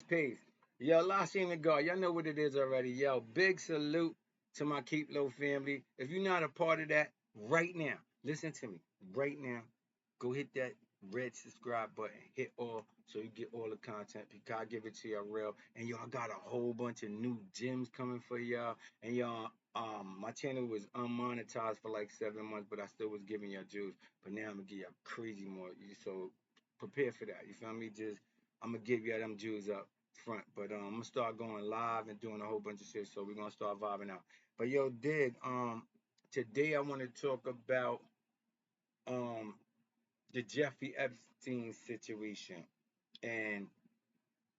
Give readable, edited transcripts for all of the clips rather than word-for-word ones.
Peace. Yo, last in the God. Y'all know what it is already. Yo, big salute to my KEEPLO family. If you're not a part of that, right now, listen to me. Right now, go hit that red subscribe button. Hit all so you get all the content. Because I give it to y'all real. And y'all got a whole bunch of new gems coming for y'all. And y'all, my channel was unmonetized for like 7 months, but I still was giving y'all juice. But now I'm gonna give y'all crazy more. So prepare for that. You feel me? Just I'm gonna give y'all them Jews up front. But I'm gonna start going live and doing a whole bunch of shit. So we're gonna start vibing out. But yo, dig, today I wanna talk about um the Jeffrey Epstein situation and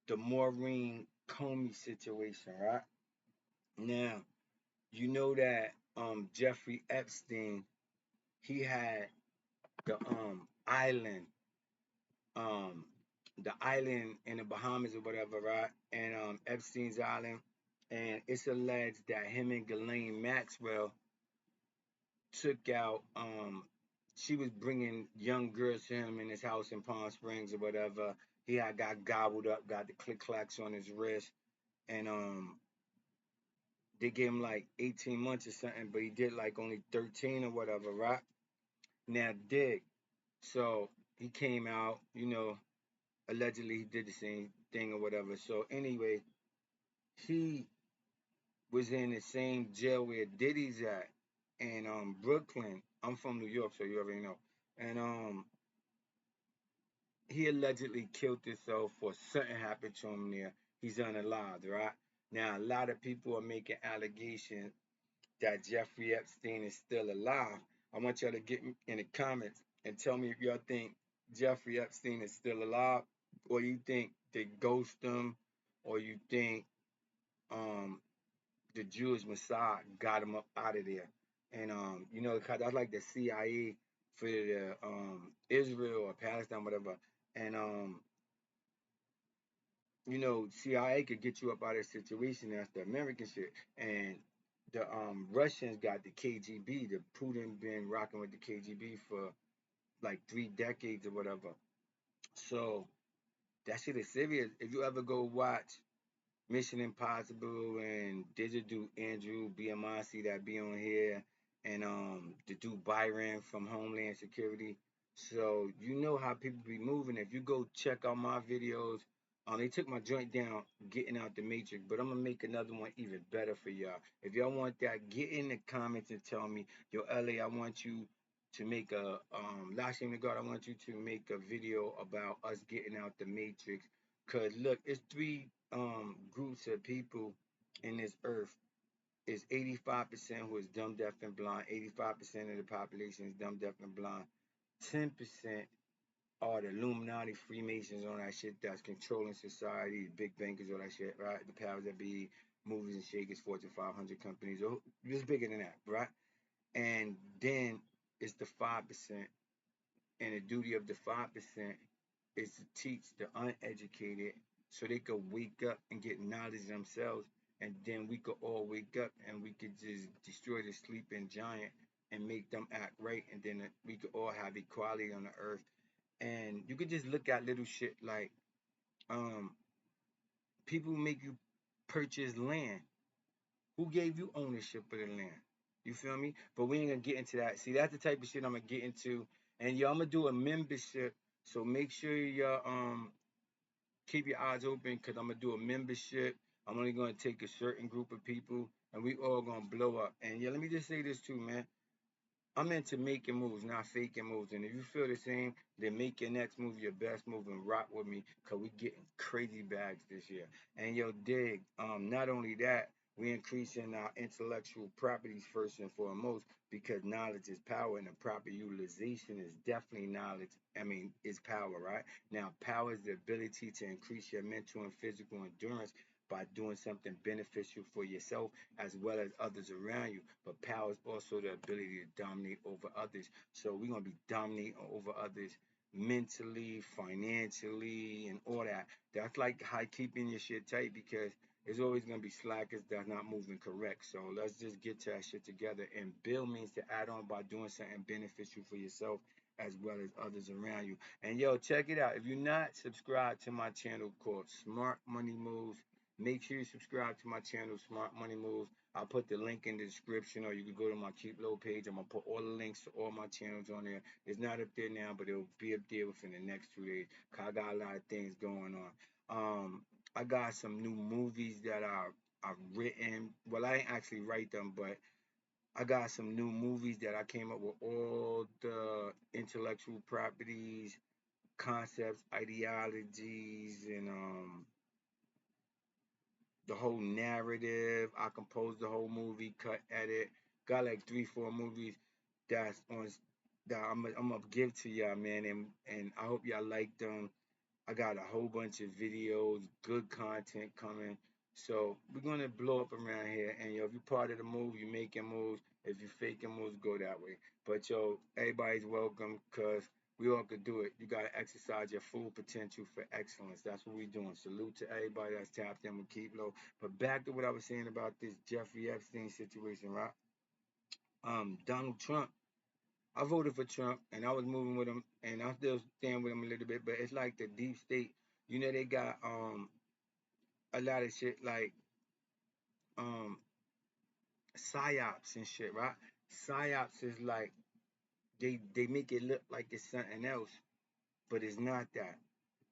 the Maureen Comey situation, right? Now, you know that Jeffrey Epstein, he had the um the island in the Bahamas or whatever, right? And Epstein's Island, and it's alleged that him and Ghislaine Maxwell took out. She was bringing young girls to him in his house in Palm Springs or whatever. He had got gobbled up, got the click clacks on his wrist, and they gave him like 18 months or something, but he did like only 13 or whatever, right? Now, dig. So he came out, allegedly he did the same thing or whatever. So anyway, he was in the same jail where Diddy's at in Brooklyn. I'm from New York, so you already know. And he allegedly killed himself or something happened to him there. He's unalive, right? Now a lot of people are making allegations that Jeffrey Epstein is still alive. I want y'all to get in the comments and tell me if y'all think Jeffrey Epstein is still alive, or you think they ghost him, or you think um the Jewish Mossad got him up out of there. And cause I like the CIA for the Israel or Palestine, whatever. And CIA could get you up out of the situation. That's the American shit. And the Russians got the KGB. The Putin been rocking with the KGB for like 3 decades or whatever. So that shit is serious. If you ever go watch Mission Impossible and Digital Dude Andrew BMIC that be on here, and the dude Byron from Homeland Security. So you know how people be moving. If you go check out my videos, they took my joint down getting out the matrix, but I'm gonna make another one even better for y'all. If y'all want that, get in the comments and tell me, yo, LA, I want you to make a last name of God, I want you to make a video about us getting out the matrix. Cause look, it's three groups of people in this earth. Is 85% who is dumb, deaf, and blind. 85% of the population is dumb, deaf, and blind. 10% are the Illuminati, Freemasons, all that shit that's controlling society, the big bankers, all that shit, right? The powers that be, movers and shakers, Fortune 500 companies, or just bigger than that, right? And then it's the 5%, and the duty of the 5% is to teach the uneducated so they could wake up and get knowledge themselves. And then we could all wake up and we could just destroy the sleeping giant and make them act right. And then we could all have equality on the earth. And you could just look at little shit like um, people make you purchase land. Who gave you ownership of the land? You feel me? But we ain't gonna get into that. See, that's the type of shit I'm gonna get into. And y'all, I'm gonna do a membership. So make sure y'all keep your eyes open because I'm gonna do a membership. I'm only gonna take a certain group of people and we all gonna blow up. And yeah, let me just say this too, man. I'm into making moves, not faking moves. And if you feel the same, then make your next move your best move and rock with me because we getting crazy bags this year. And yo, dig, not only that, we increasing our intellectual properties first and foremost because knowledge is power and the proper utilization is definitely knowledge. I mean, is power, right? Now, power is the ability to increase your mental and physical endurance by doing something beneficial for yourself as well as others around you. But power is also the ability to dominate over others. So we're gonna be dominating over others mentally, financially, and all that. That's like how keeping your shit tight because there's always gonna be slackers that's not moving correct. So let's just get to that shit together. And build means to add on by doing something beneficial for yourself as well as others around you. And yo, check it out. If you're not subscribed to my channel called Smart Money Moves, make sure you subscribe to my channel, Smart Money Moves. I'll put the link in the description, or you can go to my KEEPLO page. I'm gonna put all the links to all my channels on there. It's not up there now, but it'll be up there within the next 2 days. Cause I got a lot of things going on. I got some new movies that I've written. Well, I didn't actually write them, but I got some new movies that I came up with all the intellectual properties, concepts, ideologies, and the whole narrative. I composed the whole movie, cut, edit. Got like 3, 4 movies that's on that I'm gonna give to y'all, man, and I hope y'all like them. I got a whole bunch of videos, good content coming. So we're gonna blow up around here. And yo, if you're part of the move, you're making moves. If you're faking moves, go that way. But yo, everybody's welcome, cause we all could do it. You gotta exercise your full potential for excellence. That's what we're doing. Salute to everybody that's tapped in with KEEPLO. But back to what I was saying about this Jeffrey Epstein situation, right? Donald Trump, I voted for Trump and I was moving with him and I'm still staying with him a little bit, but it's like the deep state. You know, they got a lot of shit like um psyops and shit, right? Psyops is like they make it look like it's something else, but it's not that.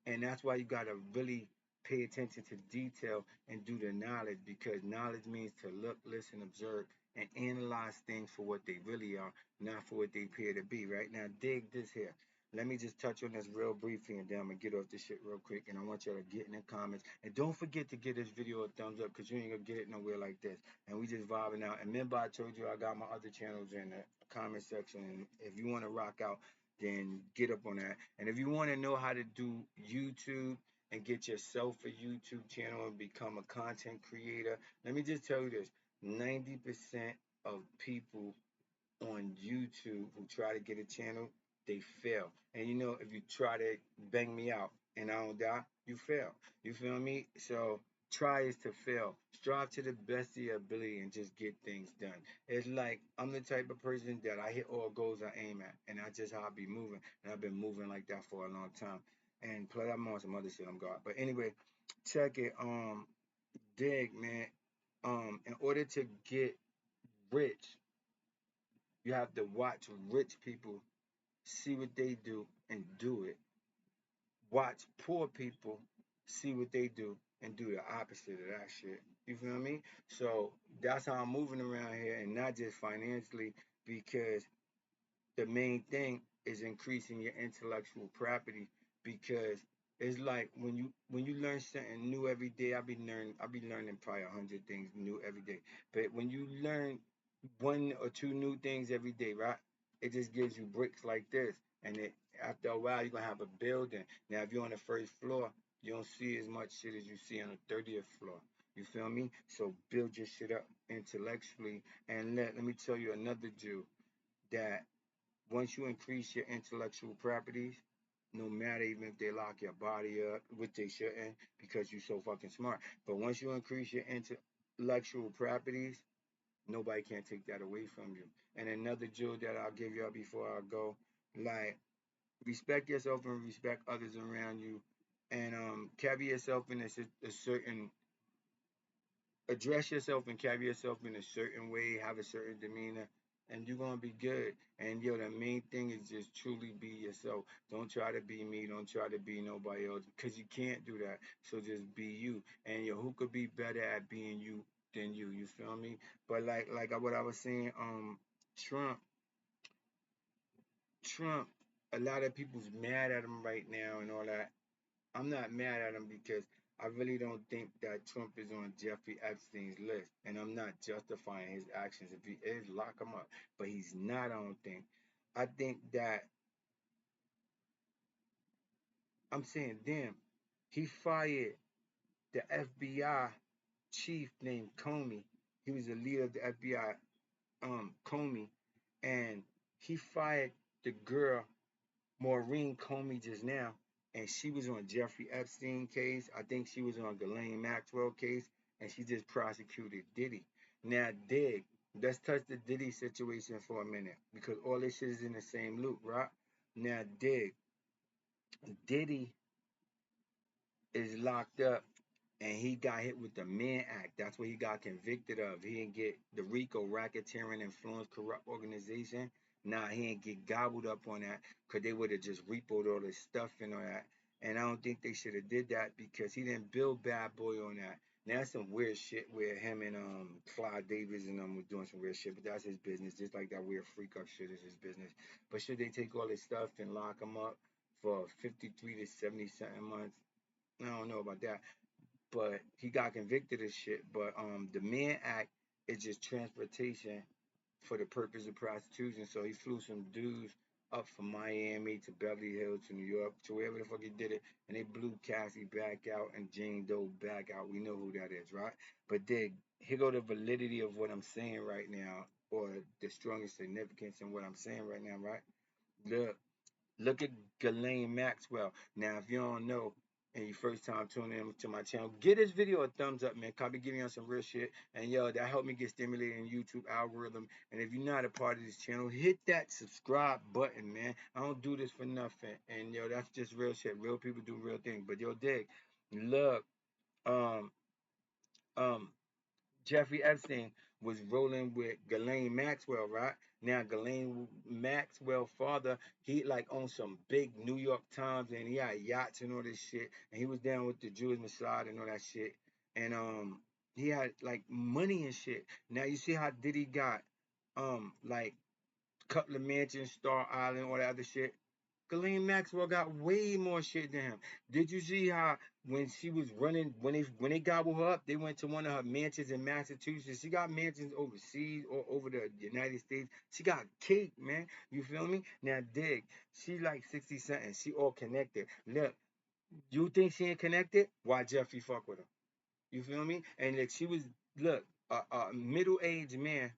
And that's why you gotta really pay attention to detail and do the knowledge, because knowledge means to look, listen, observe, and analyze things for what they really are, not for what they appear to be. Right now, dig this here. Let me just touch on this real briefly, and then I'm gonna get off this shit real quick. And I want y'all to get in the comments, and don't forget to give this video a thumbs up, because you ain't gonna get it nowhere like this. And we just vibing out. And remember, I told you I got my other channels in the comment section, and if you want to rock out, then get up on that. And if you want to know how to do YouTube and get yourself a YouTube channel and become a content creator, let me just tell you this: 90% of people on YouTube who try to get a channel, they fail. And you know, if you try to bang me out and I don't die, you fail. You feel me? So try is to fail. Strive to the best of your ability and just get things done. It's like I'm the type of person that I hit all goals I aim at, and that's just how I be moving. And I've been moving like that for a long time. And plus I'm on some other shit I'm got. But anyway, check it. Dig, man. In order to get rich, you have to watch rich people, see what they do, and do it. Watch poor people, see what they do, and do the opposite of that shit. You feel me? So that's how I'm moving around here, and not just financially, because the main thing is increasing your intellectual property, because it's like when you learn something new every day. I be learning probably 100 things new every day. But when you learn 1 or 2 new things every day, right? It just gives you bricks like this, and after a while you're gonna have a building. Now, if you're on the first floor, you don't see as much shit as you see on the 30th floor. You feel me? So build your shit up intellectually, and let me tell you another Jew that once you increase your intellectual properties, no matter even if they lock your body up, which they shouldn't, because you're so fucking smart. But once you increase your intellectual properties, nobody can take that away from you. And another jewel that I'll give y'all before I go, like, respect yourself and respect others around you, and carry yourself in a certain address yourself and carry yourself in a certain way, have a certain demeanor, and you're gonna be good. And yo, the main thing is just truly be yourself. Don't try to be me, don't try to be nobody else, because you can't do that. So just be you. And yo, who could be better at being you than you? You feel me? But like what I was saying, Trump, Trump, a lot of people's mad at him right now and all that. I'm not mad at him, because I really don't think that Trump is on Jeffrey Epstein's list, and I'm not justifying his actions. If he is, lock him up. But he's not. I don't think. I think that I'm saying, damn, he fired the FBI chief named Comey. He was the leader of the FBI, Comey, and he fired the girl Maureen Comey just now, and she was on Jeffrey Epstein case. I think she was on Ghislaine Maxwell case, and she just prosecuted Diddy. Now, dig, let's touch the Diddy situation for a minute, because all this shit is in the same loop, right? Now, Diddy is locked up and he got hit with the Mann Act. That's what he got convicted of. He didn't get the RICO, racketeering, influence, corrupt organization. Nah, he didn't get gobbled up on that because they would have just repoed all this stuff and all that. And I don't think they should have did that because he didn't build Bad Boy on that. Now that's some weird shit where him and Clyde Davis and them was doing some weird shit, but that's his business. Just like that weird freak up shit is his business. But should they take all this stuff and lock him up for 53 to 70 something months? I don't know about that, but he got convicted of shit. But the Mann Act is just transportation for the purpose of prostitution. So he flew some dudes up from Miami to Beverly Hills to New York to wherever the fuck he did it, and they blew Cassie back out and Jane Doe back out. We know who that is, right? But then here go the validity of what I'm saying right now, or the strongest significance in what I'm saying right now, right? Look, Look at Ghislaine Maxwell. Now, if you don't know, and you first time tuning in to my channel, give this video a thumbs up, man. I'll be giving you some real shit. And yo, that helped me get stimulated in YouTube algorithm. And if you're not a part of this channel, hit that subscribe button, man. I don't do this for nothing. And yo, that's just real shit. Real people do real things. But yo, dig, look, um, um, Jeffrey Epstein was rolling with Ghislaine Maxwell, right? Now Ghislaine Maxwell father, he like owned some big New York Times and he had yachts and all this shit. And he was down with the Jewish Mossad and all that shit. And he had like money and shit. Now you see how Diddy got like couple of mansions, Star Island, all that other shit. Ghislaine Maxwell got way more shit than him. Did you see how when she was running, when they gobbled her up, they went to one of her mansions in Massachusetts. She got mansions overseas or over the United States. She got cake, man. You feel me? Now dig. She like 60 something. She all connected. Look, you think she ain't connected? Why Jeffrey fuck with her? You feel me? And like she was look, a middle-aged man.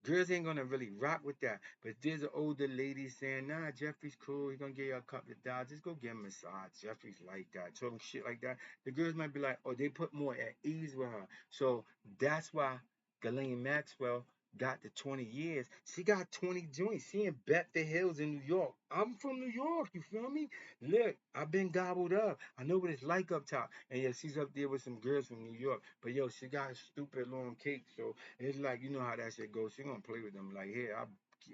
Girls ain't gonna really rock with that. But there's an older lady saying, nah, Jeffrey's cool. He's gonna give you a couple of dollars. Just go get him a massage. Jeffrey's like that. Talking shit like that. The girls might be like, oh, they put more at ease with her. So that's why Ghislaine Maxwell got the 20 years. She got 20 joints. She in Bedford Hills in New York. I'm from New York. You feel me? Look, I've been gobbled up. I know what it's like up top. And yeah, she's up there with some girls from New York. But yo, she got stupid long cake. So it's like, you know how that shit goes. She gonna play with them. Like, here,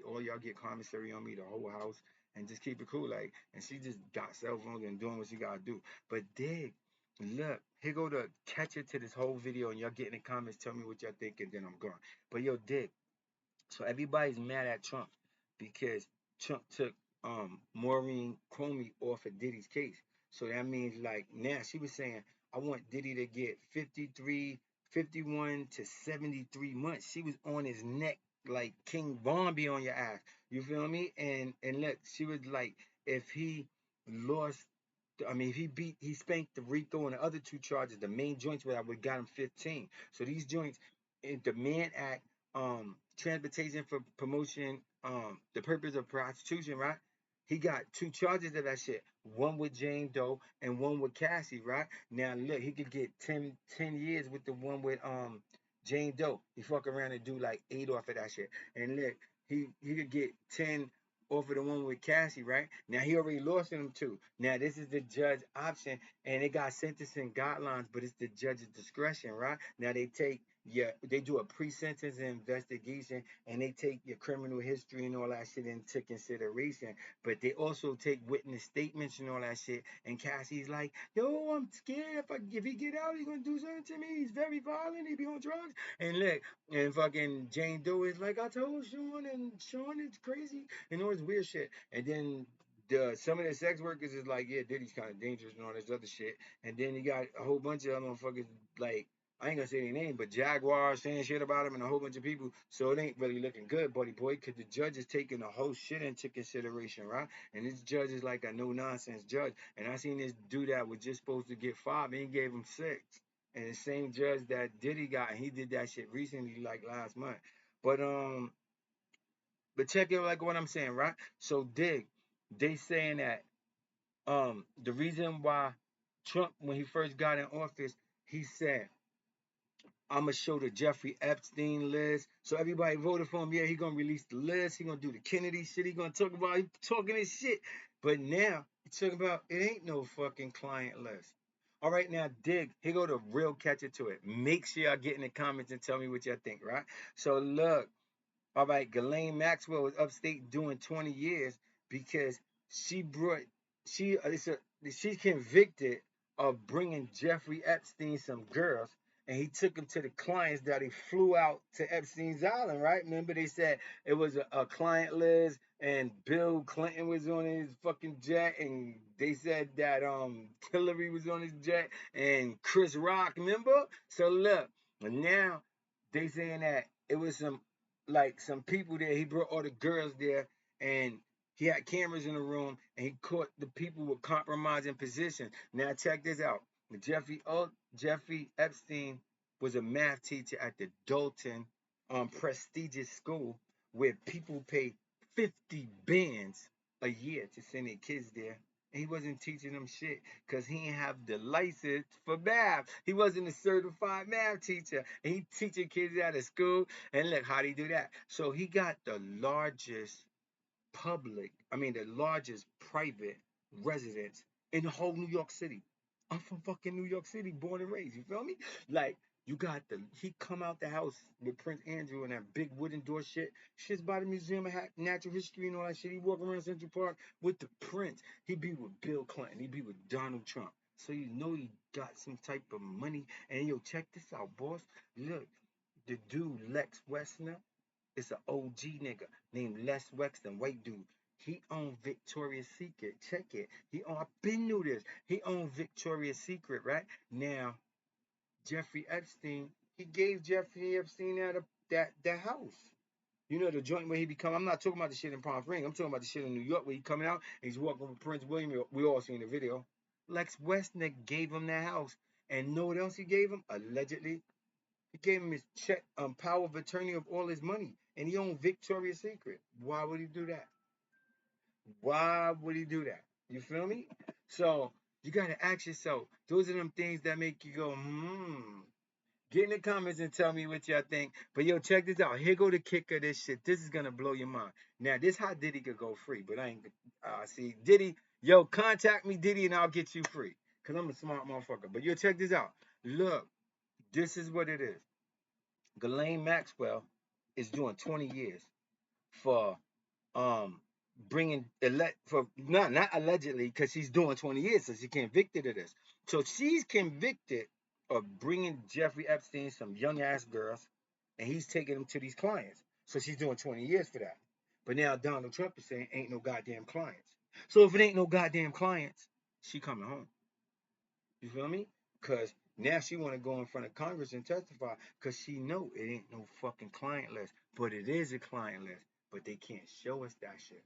all y'all get commissary on me, the whole house, and just keep it cool. Like, and she just got cell phones and doing what she gotta do. But dig, look, here go the catcher to this whole video, and y'all get in the comments, tell me what y'all think, and then I'm gone. But yo, dig, so everybody's mad at Trump because Trump took Maureen Comey off of Diddy's case. So that means like now she was saying, I want Diddy to get 53, 51 to 73 months. She was on his neck like King Von be on your ass. You feel me? And look, she was like, if he lost, I mean, if he spanked the RICO and the other two charges, the main joints where I would got him 15. So these joints, in the Mann Act, transportation for promotion, the purpose of prostitution, right? He got two charges of that shit. One with Jane Doe and one with Cassie, right? Now look, he could get 10 years with the one with Jane Doe. He fuck around and do like 8 off of that shit. And look, he could get 10 off of the one with Cassie, right? Now he already lost him too. Now this is the judge option, and they got sentencing guidelines, but it's the judge's discretion, right? Now they do a pre-sentence investigation, and they take your criminal history and all that shit into consideration. But they also take witness statements and all that shit. And Cassie's like, yo, I'm scared if he get out, he's gonna do something to me. He's very violent. He be on drugs. And look, and fucking Jane Doe is like, I told Sean, and Sean is crazy and all this weird shit. And then some of the sex workers is like, yeah, Diddy's kind of dangerous and all this other shit. And then you got a whole bunch of other motherfuckers like, I ain't gonna say their name, but Jaguar saying shit about him and a whole bunch of people. So it ain't really looking good, buddy boy, because the judge is taking the whole shit into consideration, right? And this judge is like a no nonsense judge. And I seen this dude that was just supposed to get 5 and he gave him 6. And the same judge that Diddy got, and he did that shit recently, like last month. But check it like what I'm saying, right? So dig, they saying that the reason why Trump, when he first got in office, he said I'm gonna show the Jeffrey Epstein list. So everybody voted for him. Yeah, he gonna release the list. He gonna do the Kennedy shit. He gonna talk about he talking his shit. But now he's talking about it ain't no fucking client list. All right, now dig. Here go the real catcher to it. Make sure y'all get in the comments and tell me what y'all think, right? So look, all right, Ghislaine Maxwell was upstate doing 20 years because she brought she it's a, she's convicted of bringing Jeffrey Epstein some girls, and he took them to the clients that he flew out to Epstein's island, right? Remember they said it was a client list, and Bill Clinton was on his fucking jet, and they said that Hillary was on his jet, and Chris Rock, remember? So look, now they saying that it was some people there. He brought all the girls there, and he had cameras in the room, and he caught the people with compromising positions. Now check this out. Jeffrey Epstein was a math teacher at the Dalton prestigious school where people pay 50 bands a year to send their kids there. And he wasn't teaching them shit because he didn't have the license for math. He wasn't a certified math teacher. And he teaching kids out of school. And look, how did he do that? So he got the largest the largest private residence in the whole New York City. I'm from fucking New York City, born and raised. You feel me? Like, he come out the house with Prince Andrew and that big wooden door shit. Shit's by the Museum of Natural History and all that shit. He walk around Central Park with the Prince. He be with Bill Clinton. He be with Donald Trump. So you know he got some type of money. And yo, check this out, boss. Look, the dude Lex Wessner, it's an OG nigga named Les Wexton, white dude. He owned Victoria's Secret. Check it. I've been knew this. He owned Victoria's Secret, right? Now, Jeffrey Epstein, he gave Jeffrey Epstein that house. You know the joint where he become. I'm not talking about the shit in Palm Springs. I'm talking about the shit in New York where he coming out and he's walking with Prince William. We all seen the video. Lex Westner gave him that house, and know what else he gave him? Allegedly, he gave him his check, power of attorney of all his money, and he owned Victoria's Secret. Why would he do that? Why would he do that? You feel me? So you gotta ask yourself. Those are them things that make you go, hmm. Get in the comments and tell me what y'all think. But yo, check this out. Here go the kick of this shit. This is gonna blow your mind. Now, this how Diddy could go free, but I ain't. See, Diddy, yo, contact me, Diddy, and I'll get you free. Cause I'm a smart motherfucker. But yo, check this out. Look, this is what it is. Ghislaine Maxwell is doing 20 years for um bringing for not allegedly because she's doing 20 years, so she's convicted of this. So she's convicted of bringing Jeffrey Epstein some young ass girls, and he's taking them to these clients. So she's doing 20 years for that. But now Donald Trump is saying ain't no goddamn clients. So if it ain't no goddamn clients, she coming home. You feel me? Cause now she want to go in front of Congress and testify, cause she know it ain't no fucking client list, but it is a client list, but they can't show us that shit.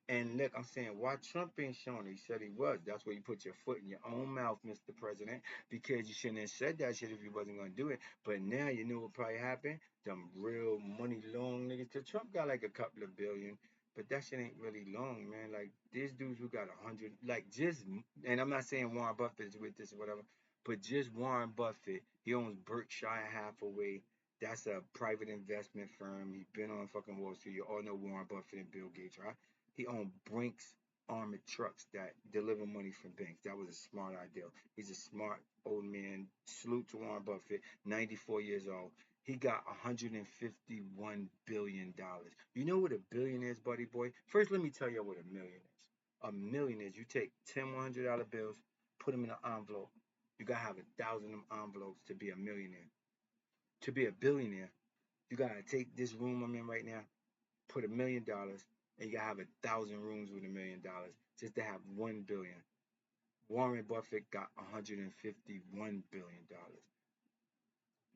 And look, I'm saying, why Trump ain't showing it? He said he was. That's where you put your foot in your own mouth, Mr. President, because you shouldn't have said that shit if you wasn't gonna do it. But now you know what probably happened? Them real money long niggas. Cause Trump got like a couple of billion, but that shit ain't really long, man. Like these dudes who got 100, like just, and I'm not saying Warren Buffett's with this or whatever, but just Warren Buffett, he owns Berkshire Hathaway. That's a private investment firm. He been on fucking Wall Street. You all know Warren Buffett and Bill Gates, right? He owned Brinks armored trucks that deliver money from banks. That was a smart idea. He's a smart old man. Salute to Warren Buffett, 94 years old. He got $151 billion. You know what a billion is, buddy boy? First, let me tell you what a million is. A million is you take 10 $100 bills, put them in an envelope. You gotta have 1,000 of them envelopes to be a millionaire. To be a billionaire, you gotta take this room I'm in right now, put $1 million, and you gotta have 1,000 rooms with $1 million just to have 1 billion. Warren Buffett got $151 billion.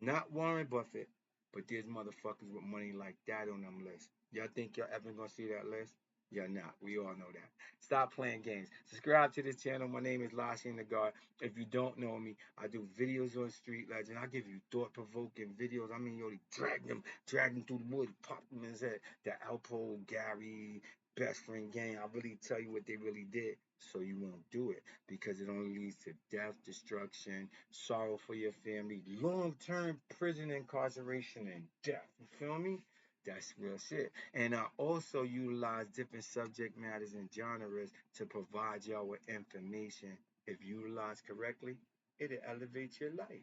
Not Warren Buffett, but there's motherfuckers with money like that on them lists. Y'all think y'all ever gonna see that list? Y'all not. We all know that. Stop playing games. Subscribe to this channel. My name is Lassie in the God. If you don't know me, I do videos on Street Legend. I give you thought-provoking videos. I mean, yo, drag them through the woods, pop them in his head. The Alpo, Gary, best friend gang. I really tell you what they really did, so you won't do it because it only leads to death, destruction, sorrow for your family, long-term prison incarceration, and death. You feel me? That's real shit. And I also utilize different subject matters and genres to provide y'all with information. If utilized correctly, it'll elevate your life.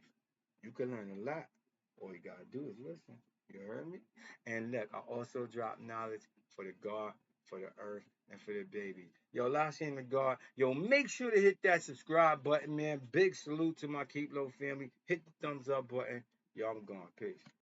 You can learn a lot. All you gotta do is listen. You heard me? And look, I also drop knowledge for the God, for the earth, and for the baby. Yo, last name of God. Yo, make sure to hit that subscribe button, man. Big salute to my KEEPLO family. Hit the thumbs up button. Yo, I'm gone. Peace.